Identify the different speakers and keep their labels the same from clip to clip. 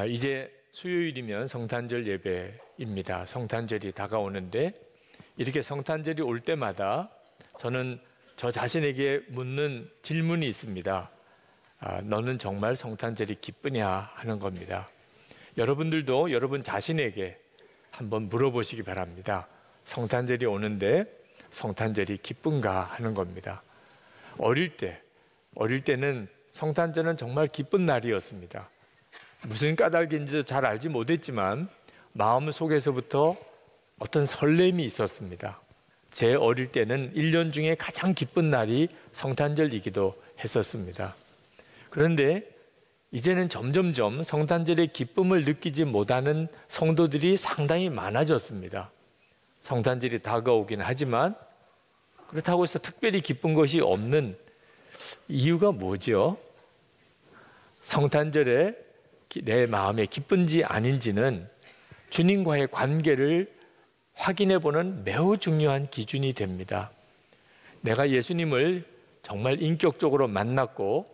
Speaker 1: 이제 수요일이면 성탄절 예배입니다. 성탄절이 다가오는데 이렇게 성탄절이 올 때마다 저는 저 자신에게 묻는 질문이 있습니다. 너는 정말 성탄절이 기쁘냐 하는 겁니다. 여러분들도 여러분 자신에게 한번 물어보시기 바랍니다. 성탄절이 오는데 성탄절이 기쁜가 하는 겁니다. 어릴 때는 성탄절은 정말 기쁜 날이었습니다. 무슨 까닭인지도 잘 알지 못했지만 마음 속에서부터 어떤 설렘이 있었습니다. 제 어릴 때는 1년 중에 가장 기쁜 날이 성탄절이기도 했었습니다. 그런데 이제는 점점점 성탄절의 기쁨을 느끼지 못하는 성도들이 상당히 많아졌습니다. 성탄절이 다가오긴 하지만 그렇다고 해서 특별히 기쁜 것이 없는 이유가 뭐죠? 성탄절에 내 마음에 기쁜지 아닌지는 주님과의 관계를 확인해 보는 매우 중요한 기준이 됩니다. 내가 예수님을 정말 인격적으로 만났고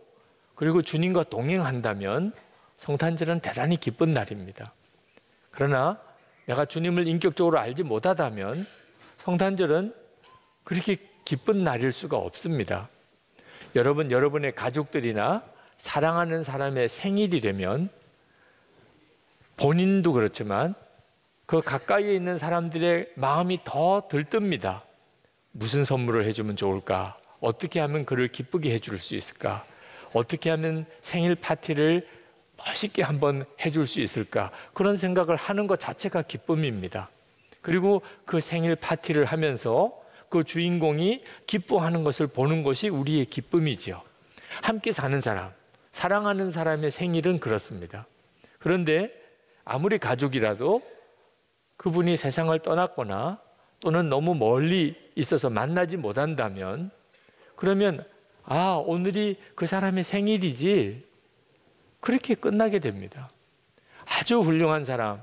Speaker 1: 그리고 주님과 동행한다면 성탄절은 대단히 기쁜 날입니다. 그러나 내가 주님을 인격적으로 알지 못하다면 성탄절은 그렇게 기쁜 날일 수가 없습니다. 여러분의 가족들이나 사랑하는 사람의 생일이 되면 본인도 그렇지만 그 가까이에 있는 사람들의 마음이 더 들뜹니다. 무슨 선물을 해주면 좋을까? 어떻게 하면 그를 기쁘게 해줄 수 있을까? 어떻게 하면 생일 파티를 멋있게 한번 해줄 수 있을까? 그런 생각을 하는 것 자체가 기쁨입니다. 그리고 그 생일 파티를 하면서 그 주인공이 기뻐하는 것을 보는 것이 우리의 기쁨이지요. 함께 사는 사람, 사랑하는 사람의 생일은 그렇습니다. 그런데 아무리 가족이라도 그분이 세상을 떠났거나 또는 너무 멀리 있어서 만나지 못한다면 그러면 오늘이 그 사람의 생일이지 그렇게 끝나게 됩니다. 아주 훌륭한 사람,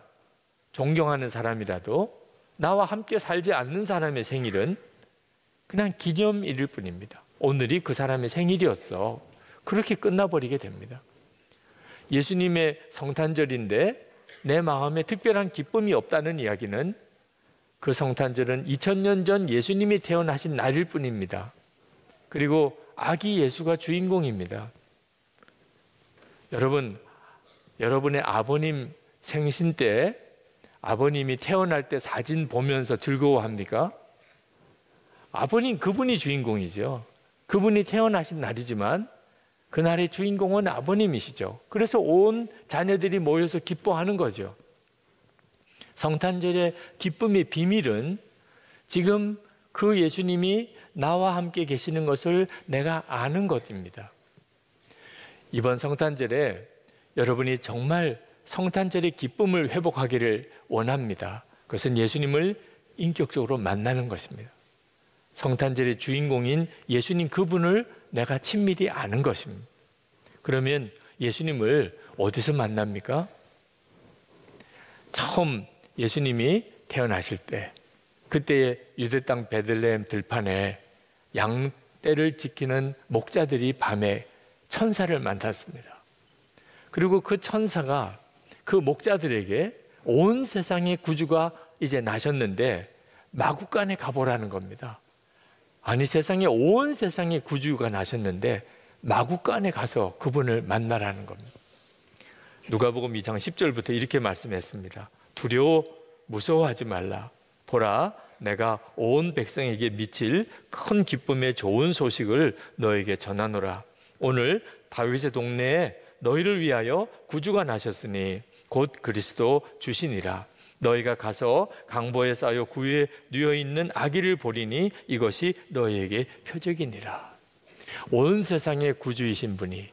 Speaker 1: 존경하는 사람이라도 나와 함께 살지 않는 사람의 생일은 그냥 기념일일 뿐입니다. 오늘이 그 사람의 생일이었어. 그렇게 끝나버리게 됩니다. 예수님의 성탄절인데 내 마음에 특별한 기쁨이 없다는 이야기는 그 성탄절은 2000년 전 예수님이 태어나신 날일 뿐입니다. 그리고 아기 예수가 주인공입니다. 여러분의 아버님 생신 때 아버님이 태어날 때 사진 보면서 즐거워합니까? 그분이 주인공이죠. 그분이 태어나신 날이지만 그날의 주인공은 아버님이시죠. 그래서 온 자녀들이 모여서 기뻐하는 거죠. 성탄절의 기쁨의 비밀은 지금 그 예수님이 나와 함께 계시는 것을 내가 아는 것입니다. 이번 성탄절에 여러분이 정말 성탄절의 기쁨을 회복하기를 원합니다. 그것은 예수님을 인격적으로 만나는 것입니다. 성탄절의 주인공인 예수님 그분을 내가 친밀히 아는 것입니다. 그러면 예수님을 어디서 만납니까? 처음 예수님이 태어나실 때 그때의 유대 땅 베들레헴 들판에 양떼를 지키는 목자들이 밤에 천사를 만났습니다. 그리고 그 천사가 그 목자들에게 온 세상의 구주가 이제 나셨는데 마구간에 가보라는 겁니다. 아니 온 세상의 구주가 나셨는데 마구간에 가서 그분을 만나라는 겁니다. 누가복음 2장 10절부터 이렇게 말씀했습니다. 두려워 무서워하지 말라. 보라 내가 온 백성에게 미칠 큰 기쁨의 좋은 소식을 너에게 전하노라. 오늘 다윗의 동네에 너희를 위하여 구주가 나셨으니 곧 그리스도 주시니라. 너희가 가서 강보에 쌓여 구유에 누워있는 아기를 보리니 이것이 너희에게 표적이니라. 온 세상의 구주이신 분이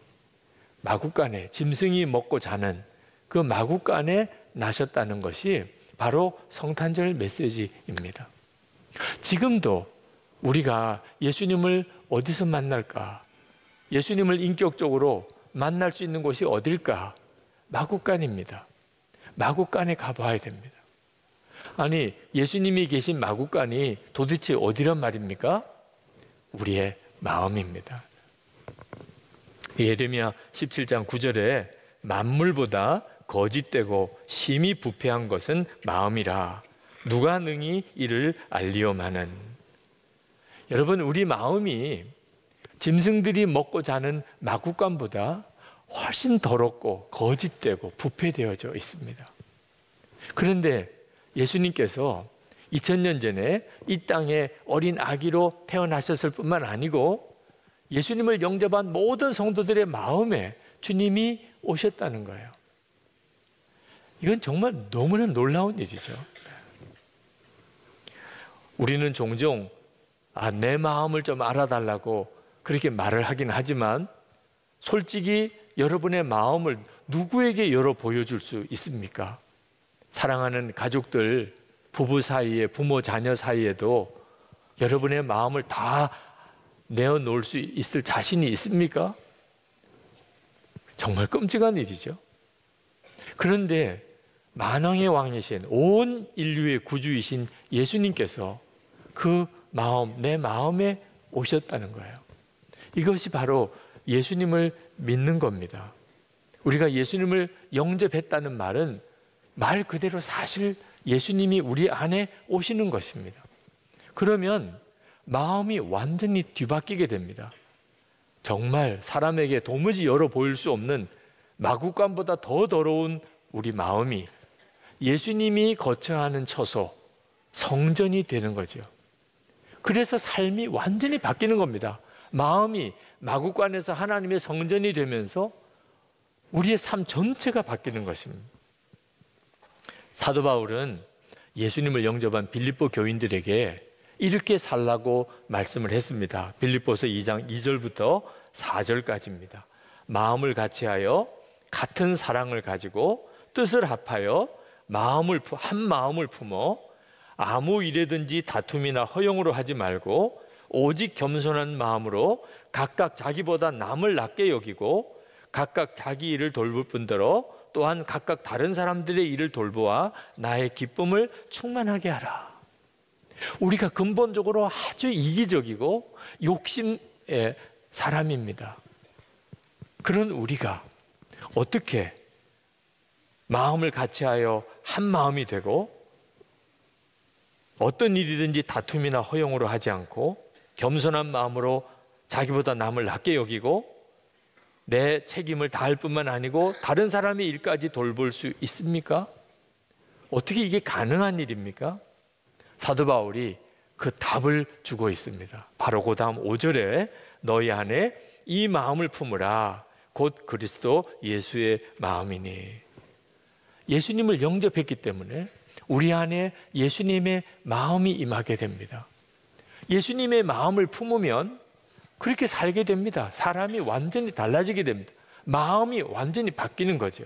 Speaker 1: 마구간에 짐승이 먹고 자는 그 마구간에 나셨다는 것이 바로 성탄절 메시지입니다. 지금도 우리가 예수님을 어디서 만날까? 예수님을 인격적으로 만날 수 있는 곳이 어딜까? 마구간입니다. 마구간에 가봐야 됩니다. 아니 예수님이 계신 마구간이 도대체 어디란 말입니까? 우리의 마음입니다. 예레미야 17장 9절에 만물보다 거짓되고 심히 부패한 것은 마음이라 누가 능히 이를 알리오마는. 여러분, 우리 마음이 짐승들이 먹고 자는 마구간보다 훨씬 더럽고 거짓되고 부패되어져 있습니다. 그런데 예수님께서 2000년 전에 이 땅에 어린 아기로 태어나셨을 뿐만 아니고 예수님을 영접한 모든 성도들의 마음에 주님이 오셨다는 거예요. 이건 정말 너무나 놀라운 일이죠. 우리는 종종 내 마음을 좀 알아달라고 그렇게 말을 하긴 하지만 솔직히 여러분의 마음을 누구에게 열어 보여줄 수 있습니까? 사랑하는 가족들, 부부 사이에, 부모 자녀 사이에도 여러분의 마음을 다 내어놓을 수 있을 자신이 있습니까? 정말 끔찍한 일이죠. 그런데 만왕의 왕이신 온 인류의 구주이신 예수님께서 그 마음, 내 마음에 오셨다는 거예요. 이것이 바로 예수님을 믿는 겁니다. 우리가 예수님을 영접했다는 말은 말 그대로 사실 예수님이 우리 안에 오시는 것입니다. 그러면 마음이 완전히 뒤바뀌게 됩니다. 정말 사람에게 도무지 열어 보일 수 없는 마구간보다 더 더러운 우리 마음이 예수님이 거처하는 처소, 성전이 되는 거죠. 그래서 삶이 완전히 바뀌는 겁니다. 마음이 마구간에서 하나님의 성전이 되면서 우리의 삶 전체가 바뀌는 것입니다. 사도 바울은 예수님을 영접한 빌립보 교인들에게 이렇게 살라고 말씀을 했습니다. 빌립보서 2장 2절부터 4절까지입니다. 마음을 같이하여 같은 사랑을 가지고 뜻을 합하여 한 마음을 품어 아무 일에든지 다툼이나 허용으로 하지 말고 오직 겸손한 마음으로 각각 자기보다 남을 낮게 여기고 각각 자기 일을 돌볼 뿐더러 또한 각각 다른 사람들의 일을 돌보아 나의 기쁨을 충만하게 하라. 우리가 근본적으로 아주 이기적이고 욕심의 사람입니다. 그런 우리가 어떻게 마음을 같이하여 한 마음이 되고 어떤 일이든지 다툼이나 허용으로 하지 않고 겸손한 마음으로 자기보다 남을 낮게 여기고 내 책임을 다할 뿐만 아니고 다른 사람의 일까지 돌볼 수 있습니까? 어떻게 이게 가능한 일입니까? 사도 바울이 그 답을 주고 있습니다. 바로 그 다음 5절에 너희 안에 이 마음을 품으라 곧 그리스도 예수의 마음이니. 예수님을 영접했기 때문에 우리 안에 예수님의 마음이 임하게 됩니다. 예수님의 마음을 품으면 그렇게 살게 됩니다. 사람이 완전히 달라지게 됩니다. 마음이 완전히 바뀌는 거죠.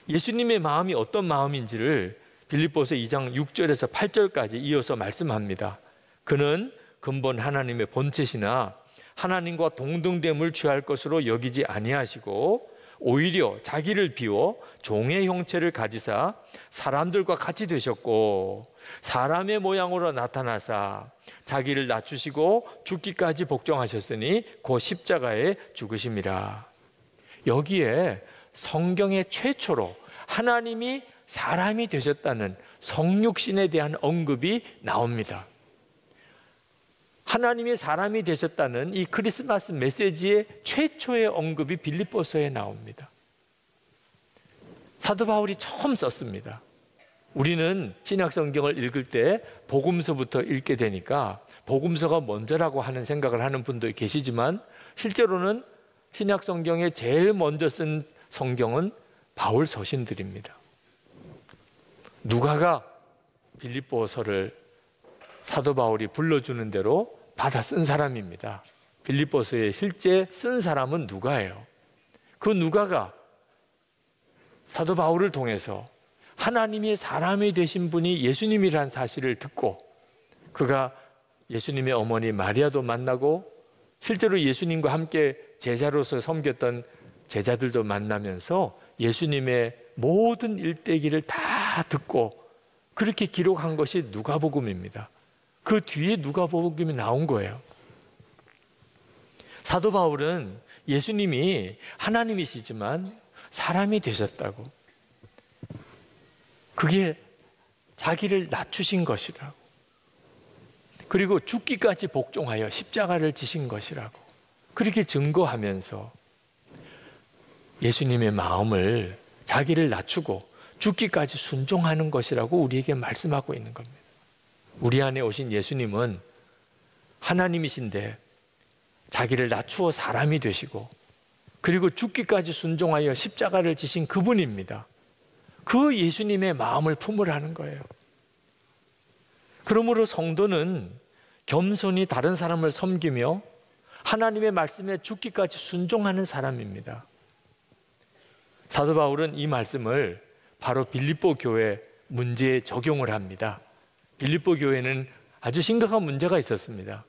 Speaker 1: 예수님의 마음이 어떤 마음인지를 빌립보서 2장 6절에서 8절까지 이어서 말씀합니다. 그는 근본 하나님의 본체시나 하나님과 동등됨을 취할 것으로 여기지 아니하시고 오히려 자기를 비워 종의 형체를 가지사 사람들과 같이 되셨고 사람의 모양으로 나타나사 자기를 낮추시고 죽기까지 복종하셨으니 곧 십자가에 죽으심이라. 여기에 성경의 최초로 하나님이 사람이 되셨다는 성육신에 대한 언급이 나옵니다. 하나님이 사람이 되셨다는 이 크리스마스 메시지의 최초의 언급이 빌립보서에 나옵니다. 사도 바울이 처음 썼습니다. 우리는 신약 성경을 읽을 때 복음서부터 읽게 되니까 복음서가 먼저라고 하는 생각을 하는 분도 계시지만 실제로는 신약 성경에 제일 먼저 쓴 성경은 바울 서신들입니다. 누가가 빌립보서를 사도 바울이 불러주는 대로 받아 쓴 사람입니다. 빌립보서에 실제 쓴 사람은 누가예요. 그 누가가 사도 바울을 통해서 하나님이 사람이 되신 분이 예수님이라는 사실을 듣고 그가 예수님의 어머니 마리아도 만나고 실제로 예수님과 함께 제자로서 섬겼던 제자들도 만나면서 예수님의 모든 일대기를 다 듣고 그렇게 기록한 것이 누가복음입니다. 그 뒤에 누가복음이 나온 거예요. 사도 바울은 예수님이 하나님이시지만 사람이 되셨다고. 그게 자기를 낮추신 것이라고. 그리고 죽기까지 복종하여 십자가를 지신 것이라고. 그렇게 증거하면서 예수님의 마음을, 자기를 낮추고 죽기까지 순종하는 것이라고 우리에게 말씀하고 있는 겁니다. 우리 안에 오신 예수님은 하나님이신데 자기를 낮추어 사람이 되시고 그리고 죽기까지 순종하여 십자가를 지신 그분입니다. 그 예수님의 마음을 품으라는 거예요. 그러므로 성도는 겸손히 다른 사람을 섬기며 하나님의 말씀에 죽기까지 순종하는 사람입니다. 사도 바울은 이 말씀을 바로 빌립보 교회 문제에 적용을 합니다. 빌립보 교회는 아주 심각한 문제가 있었습니다.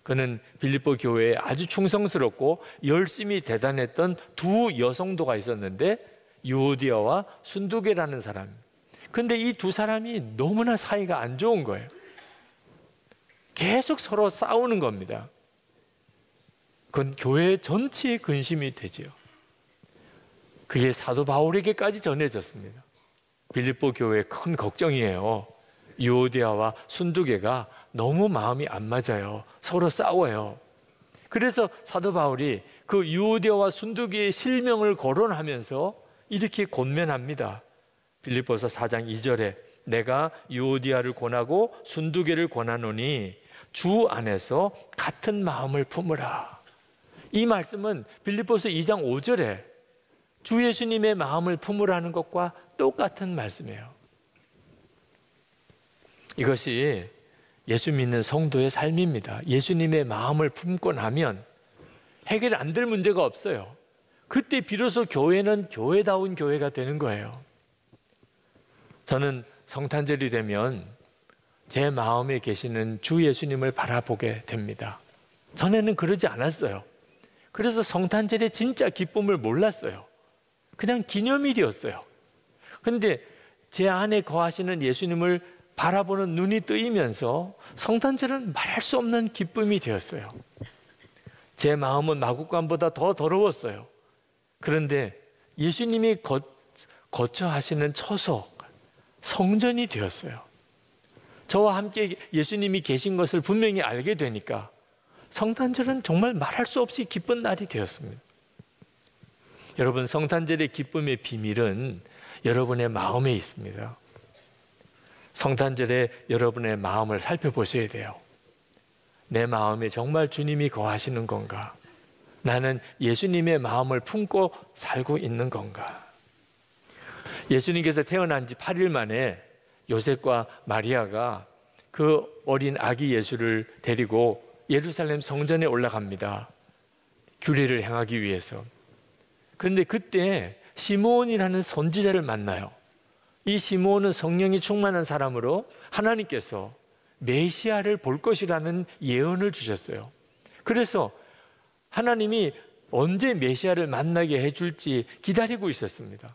Speaker 1: 그는 빌립보 교회에 아주 충성스럽고 열심히 대단했던 두 여성도가 있었는데 유오디아와 순두계라는 사람. 근데 이 두 사람이 너무나 사이가 안 좋은 거예요. 계속 서로 싸우는 겁니다. 그건 교회 전체의 근심이 되지요. 그게 사도 바울에게까지 전해졌습니다. 빌립보 교회의 큰 걱정이에요. 유오디아와 순두계가 너무 마음이 안 맞아요. 서로 싸워요. 그래서 사도 바울이 그 유오디아와 순두계의 실명을 거론하면서 이렇게 권면합니다. 빌립보서 4장 2절에 내가 유오디아를 권하고 순두계를 권하노니 주 안에서 같은 마음을 품으라. 이 말씀은 빌립보서 2장 5절에 주 예수님의 마음을 품으라는 것과 똑같은 말씀이에요. 이것이 예수 믿는 성도의 삶입니다. 예수님의 마음을 품고 나면 해결 안 될 문제가 없어요. 그때 비로소 교회는 교회다운 교회가 되는 거예요. 저는 성탄절이 되면 제 마음에 계시는 주 예수님을 바라보게 됩니다. 전에는 그러지 않았어요. 그래서 성탄절의 진짜 기쁨을 몰랐어요. 그냥 기념일이었어요. 그런데 제 안에 거하시는 예수님을 바라보는 눈이 뜨이면서 성탄절은 말할 수 없는 기쁨이 되었어요. 제 마음은 마구간보다 더 더러웠어요. 그런데 예수님이 거처 하시는 처소, 성전이 되었어요. 저와 함께 예수님이 계신 것을 분명히 알게 되니까 성탄절은 정말 말할 수 없이 기쁜 날이 되었습니다. 여러분, 성탄절의 기쁨의 비밀은 여러분의 마음에 있습니다. 성탄절에 여러분의 마음을 살펴보셔야 돼요. 내 마음에 정말 주님이 거하시는 건가? 나는 예수님의 마음을 품고 살고 있는 건가? 예수님께서 태어난 지 8일 만에 요셉과 마리아가 그 어린 아기 예수를 데리고 예루살렘 성전에 올라갑니다. 규례를 행하기 위해서. 그런데 그때 시므온이라는 선지자를 만나요. 이 시므온은 성령이 충만한 사람으로 하나님께서 메시아를 볼 것이라는 예언을 주셨어요. 그래서 하나님이 언제 메시아를 만나게 해줄지 기다리고 있었습니다.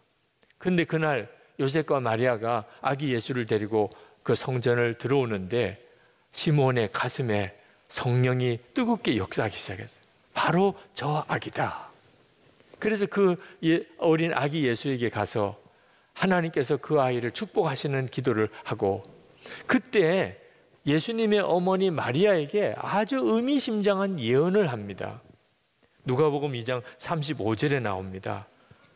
Speaker 1: 그런데 그날 요셉과 마리아가 아기 예수를 데리고 그 성전을 들어오는데 시므온의 가슴에 성령이 뜨겁게 역사하기 시작했어요. 바로 저 아기다. 그래서 그 어린 아기 예수에게 가서 하나님께서 그 아이를 축복하시는 기도를 하고, 그때 예수님의 어머니 마리아에게 아주 의미심장한 예언을 합니다. 누가복음 2장 35절에 나옵니다.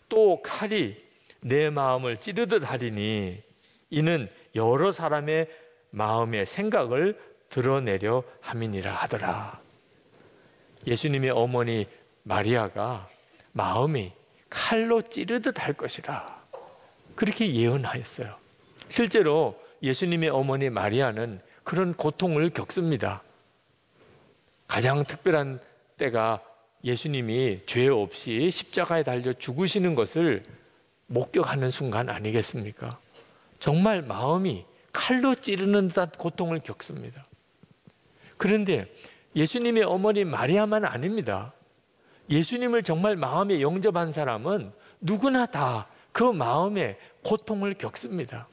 Speaker 1: 또 칼이 내 마음을 찌르듯 하리니 이는 여러 사람의 마음의 생각을 드러내려 함이니라 하더라. 예수님의 어머니 마리아가 마음이 칼로 찌르듯 할 것이라, 그렇게 예언하였어요. 실제로 예수님의 어머니 마리아는 그런 고통을 겪습니다. 가장 특별한 때가 예수님이 죄 없이 십자가에 달려 죽으시는 것을 목격하는 순간 아니겠습니까? 정말 마음이 칼로 찌르는 듯한 고통을 겪습니다. 그런데 예수님의 어머니 마리아만 아닙니다. 예수님을 정말 마음에 영접한 사람은 누구나 다 그 마음에 고통을 겪습니다.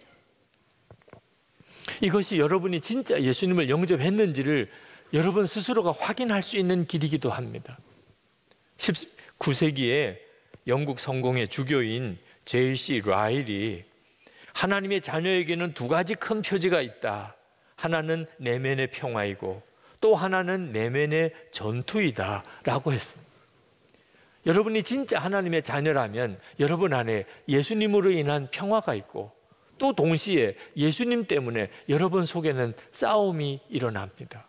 Speaker 1: 이것이 여러분이 진짜 예수님을 영접했는지를 여러분 스스로가 확인할 수 있는 길이기도 합니다. 19세기에 영국 성공의 주교인 J.C. 라일이 하나님의 자녀에게는 두 가지 큰 표지가 있다. 하나는 내면의 평화이고 또 하나는 내면의 전투이다 라고 했습니다. 여러분이 진짜 하나님의 자녀라면 여러분 안에 예수님으로 인한 평화가 있고 또 동시에 예수님 때문에 여러분 속에는 싸움이 일어납니다.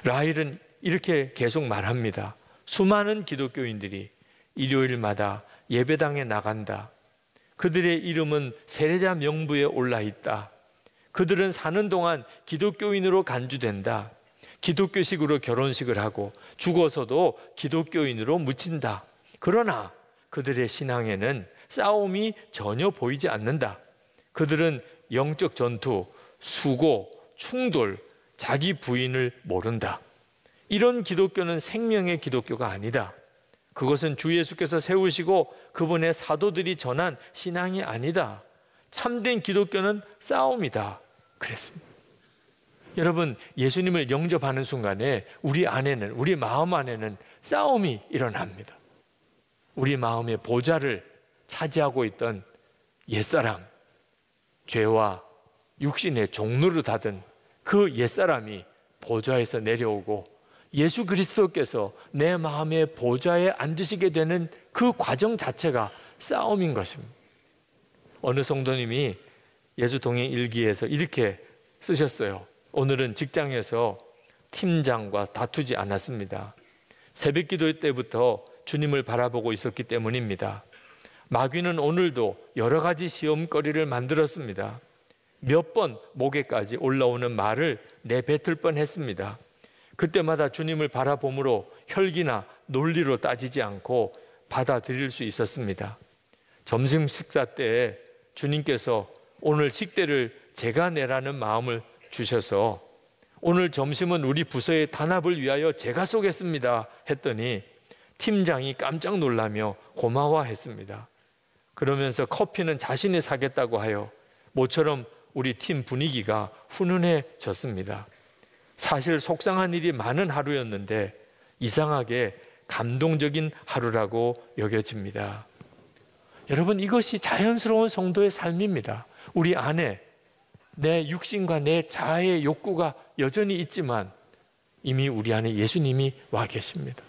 Speaker 1: 라일은 이렇게 계속 말합니다. 수많은 기독교인들이 일요일마다 예배당에 나간다. 그들의 이름은 세례자 명부에 올라 있다. 그들은 사는 동안 기독교인으로 간주된다. 기독교식으로 결혼식을 하고 죽어서도 기독교인으로 묻힌다. 그러나 그들의 신앙에는 싸움이 전혀 보이지 않는다. 그들은 영적 전투, 수고, 충돌, 자기 부인을 모른다. 이런 기독교는 생명의 기독교가 아니다. 그것은 주 예수께서 세우시고 그분의 사도들이 전한 신앙이 아니다. 참된 기독교는 싸움이다. 그랬습니다. 여러분, 예수님을 영접하는 순간에 우리 안에는, 우리 마음 안에는 싸움이 일어납니다. 우리 마음의 보좌를 차지하고 있던 옛사람, 죄와 육신의 종로를 닫은 그 옛사람이 보좌에서 내려오고 예수 그리스도께서 내 마음의 보좌에 앉으시게 되는 그 과정 자체가 싸움인 것입니다. 어느 성도님이 예수동행 일기에서 이렇게 쓰셨어요. 오늘은 직장에서 팀장과 다투지 않았습니다. 새벽 기도 때부터 주님을 바라보고 있었기 때문입니다. 마귀는 오늘도 여러 가지 시험거리를 만들었습니다. 몇 번 목에까지 올라오는 말을 내뱉을 뻔했습니다. 그때마다 주님을 바라봄으로 혈기나 논리로 따지지 않고 받아들일 수 있었습니다. 점심 식사 때 주님께서 오늘 식대를 제가 내라는 마음을 주셔서 오늘 점심은 우리 부서의 단합을 위하여 제가 쏘겠습니다 했더니 팀장이 깜짝 놀라며 고마워했습니다. 그러면서 커피는 자신이 사겠다고 하여 모처럼 우리 팀 분위기가 훈훈해졌습니다. 사실 속상한 일이 많은 하루였는데 이상하게 감동적인 하루라고 여겨집니다. 여러분, 이것이 자연스러운 성도의 삶입니다. 우리 안에 내 육신과 내 자아의 욕구가 여전히 있지만 이미 우리 안에 예수님이 와 계십니다.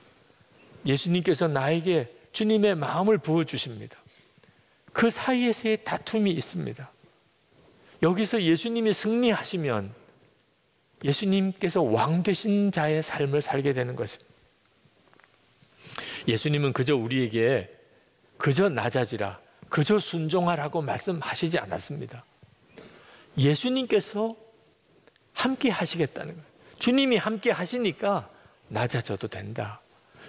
Speaker 1: 예수님께서 나에게 주님의 마음을 부어주십니다. 그 사이에서의 다툼이 있습니다. 여기서 예수님이 승리하시면 예수님께서 왕 되신 자의 삶을 살게 되는 것입니다. 예수님은 그저 우리에게 그저 낮아지라, 그저 순종하라고 말씀하시지 않았습니다. 예수님께서 함께 하시겠다는 거예요. 주님이 함께 하시니까 낮아져도 된다.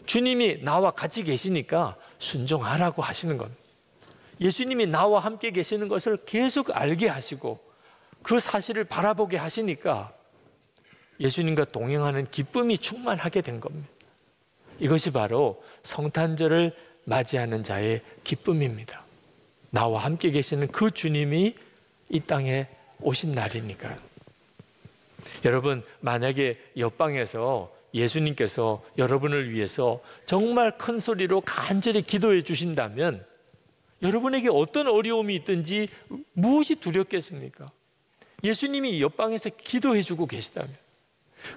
Speaker 1: 주님이 나와 같이 계시니까 순종하라고 하시는 겁니다. 예수님이 나와 함께 계시는 것을 계속 알게 하시고 그 사실을 바라보게 하시니까 예수님과 동행하는 기쁨이 충만하게 된 겁니다. 이것이 바로 성탄절을 맞이하는 자의 기쁨입니다. 나와 함께 계시는 그 주님이 이 땅에 오신 날이니까요. 여러분, 만약에 옆방에서 예수님께서 여러분을 위해서 정말 큰 소리로 간절히 기도해 주신다면 여러분에게 어떤 어려움이 있든지 무엇이 두렵겠습니까? 예수님이 옆방에서 기도해 주고 계시다면.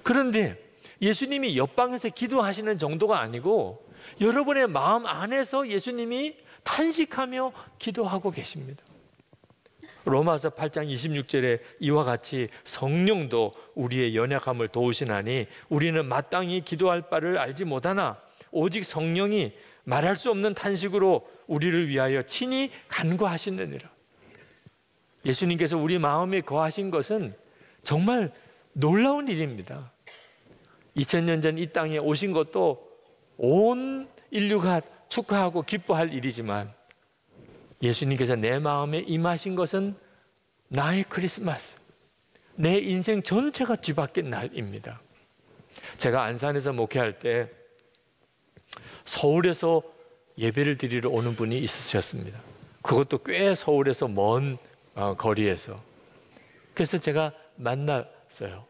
Speaker 1: 그런데 예수님이 옆방에서 기도하시는 정도가 아니고 여러분의 마음 안에서 예수님이 탄식하며 기도하고 계십니다. 로마서 8장 26절에 이와 같이 성령도 우리의 연약함을 도우시나니 우리는 마땅히 기도할 바를 알지 못하나 오직 성령이 말할 수 없는 탄식으로 우리를 위하여 친히 간구하시느니라. 예수님께서 우리 마음에 거하신 것은 정말 놀라운 일입니다. 2000년 전 이 땅에 오신 것도 온 인류가 축하하고 기뻐할 일이지만 예수님께서 내 마음에 임하신 것은 나의 크리스마스, 내 인생 전체가 뒤바뀐 날입니다. 제가 안산에서 목회할 때 서울에서 예배를 드리러 오는 분이 있으셨습니다. 그것도 꽤 서울에서 먼 거리에서. 그래서 제가 만났어요.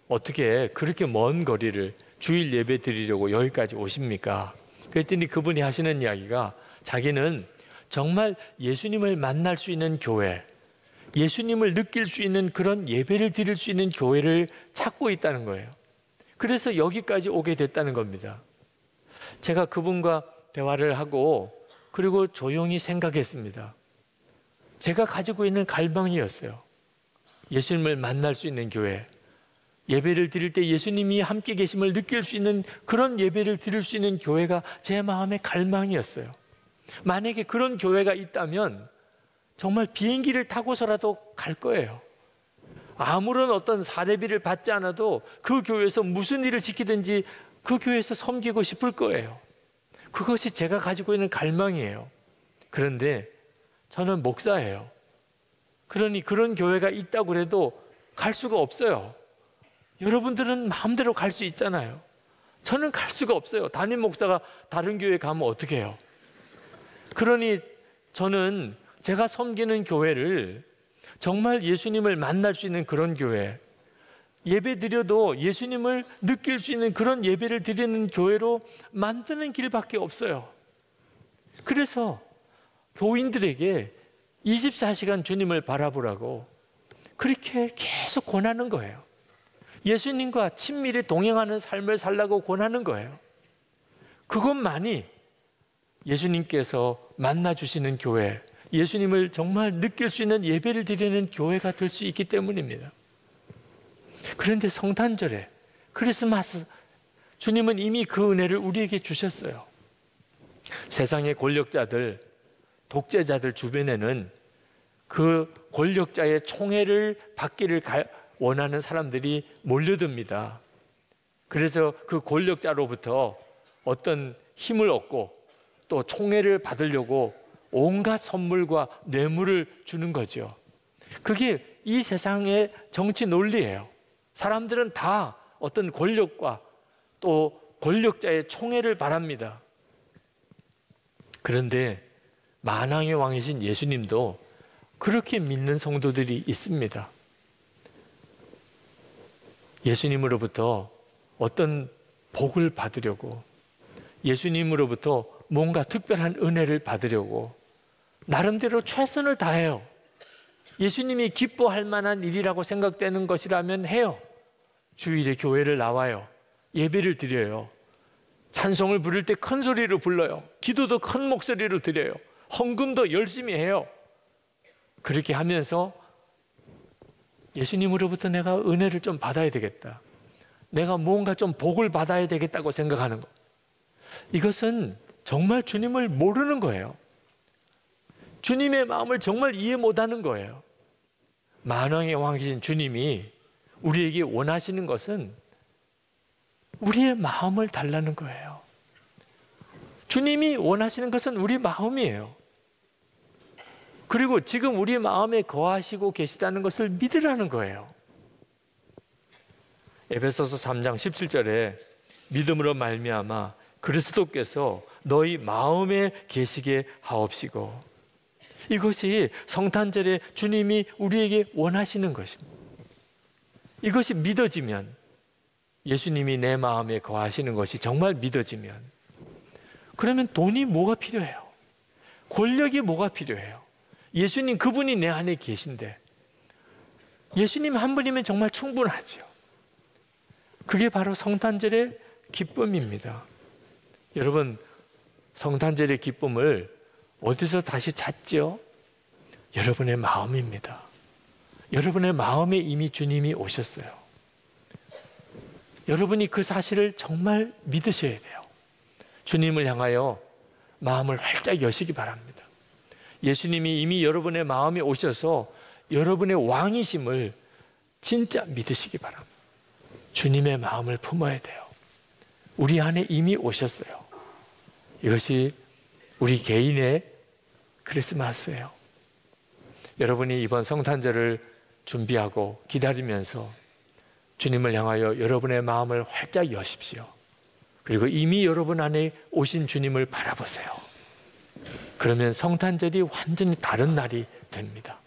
Speaker 1: 어떻게 그렇게 먼 거리를 주일 예배 드리려고 여기까지 오십니까? 그랬더니 그분이 하시는 이야기가 자기는 정말 예수님을 만날 수 있는 교회, 예수님을 느낄 수 있는 그런 예배를 드릴 수 있는 교회를 찾고 있다는 거예요. 그래서 여기까지 오게 됐다는 겁니다. 제가 그분과 대화를 하고 그리고 조용히 생각했습니다. 제가 가지고 있는 갈망이었어요. 예수님을 만날 수 있는 교회, 예배를 드릴 때 예수님이 함께 계심을 느낄 수 있는 그런 예배를 드릴 수 있는 교회가 제 마음의 갈망이었어요. 만약에 그런 교회가 있다면 정말 비행기를 타고서라도 갈 거예요. 아무런 어떤 사례비를 받지 않아도 그 교회에서 무슨 일을 지키든지 그 교회에서 섬기고 싶을 거예요. 그것이 제가 가지고 있는 갈망이에요. 그런데 저는 목사예요. 그러니 그런 교회가 있다고 해도 갈 수가 없어요. 여러분들은 마음대로 갈 수 있잖아요. 저는 갈 수가 없어요. 담임 목사가 다른 교회 가면 어떻게 해요? 그러니 저는 제가 섬기는 교회를 정말 예수님을 만날 수 있는 그런 교회, 예배 드려도 예수님을 느낄 수 있는 그런 예배를 드리는 교회로 만드는 길밖에 없어요. 그래서 교인들에게 24시간 주님을 바라보라고 그렇게 계속 권하는 거예요. 예수님과 친밀히 동행하는 삶을 살라고 권하는 거예요. 그것만이 예수님께서 만나주시는 교회, 예수님을 정말 느낄 수 있는 예배를 드리는 교회가 될 수 있기 때문입니다. 그런데 성탄절에, 크리스마스, 주님은 이미 그 은혜를 우리에게 주셨어요. 세상의 권력자들, 독재자들 주변에는 그 권력자의 총애를 받기를 원하는 사람들이 몰려듭니다. 그래서 그 권력자로부터 어떤 힘을 얻고 또 총애를 받으려고 온갖 선물과 뇌물을 주는 거죠. 그게 이 세상의 정치 논리예요. 사람들은 다 어떤 권력과 또 권력자의 총애를 바랍니다. 그런데 만왕의 왕이신 예수님도 그렇게 믿는 성도들이 있습니다. 예수님으로부터 어떤 복을 받으려고, 예수님으로부터 뭔가 특별한 은혜를 받으려고 나름대로 최선을 다해요. 예수님이 기뻐할 만한 일이라고 생각되는 것이라면 해요. 주일에 교회를 나와요. 예배를 드려요. 찬송을 부를 때 큰 소리로 불러요. 기도도 큰 목소리로 드려요. 헌금도 열심히 해요. 그렇게 하면서 예수님으로부터 내가 은혜를 좀 받아야 되겠다, 내가 뭔가 좀 복을 받아야 되겠다고 생각하는 것, 이것은 정말 주님을 모르는 거예요. 주님의 마음을 정말 이해 못하는 거예요. 만왕의 왕이신 주님이 우리에게 원하시는 것은 우리의 마음을 달라는 거예요. 주님이 원하시는 것은 우리 마음이에요. 그리고 지금 우리 마음에 거하시고 계시다는 것을 믿으라는 거예요. 에베소서 3장 17절에 믿음으로 말미암아 그리스도께서 너희 마음에 계시게 하옵시고, 이것이 성탄절에 주님이 우리에게 원하시는 것입니다. 이것이 믿어지면, 예수님이 내 마음에 거하시는 것이 정말 믿어지면, 그러면 돈이 뭐가 필요해요? 권력이 뭐가 필요해요? 예수님 그분이 내 안에 계신데 예수님 한 분이면 정말 충분하죠. 그게 바로 성탄절의 기쁨입니다. 여러분, 성탄절의 기쁨을 어디서 다시 찾죠? 여러분의 마음입니다. 여러분의 마음에 이미 주님이 오셨어요. 여러분이 그 사실을 정말 믿으셔야 돼요. 주님을 향하여 마음을 활짝 여시기 바랍니다. 예수님이 이미 여러분의 마음에 오셔서 여러분의 왕이심을 진짜 믿으시기 바랍니다. 주님의 마음을 품어야 돼요. 우리 안에 이미 오셨어요. 이것이 우리 개인의 크리스마스예요. 여러분이 이번 성탄절을 준비하고 기다리면서 주님을 향하여 여러분의 마음을 활짝 여십시오. 그리고 이미 여러분 안에 오신 주님을 바라보세요. 그러면 성탄절이 완전히 다른 날이 됩니다.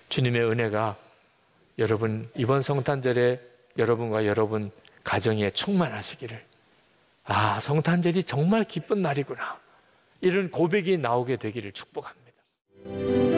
Speaker 1: 주님의 은혜가 여러분 이번 성탄절에 여러분과 여러분 가정에 충만하시기를 아, 성탄절이 정말 기쁜 날이구나. 이런 고백이 나오게 되기를 축복합니다.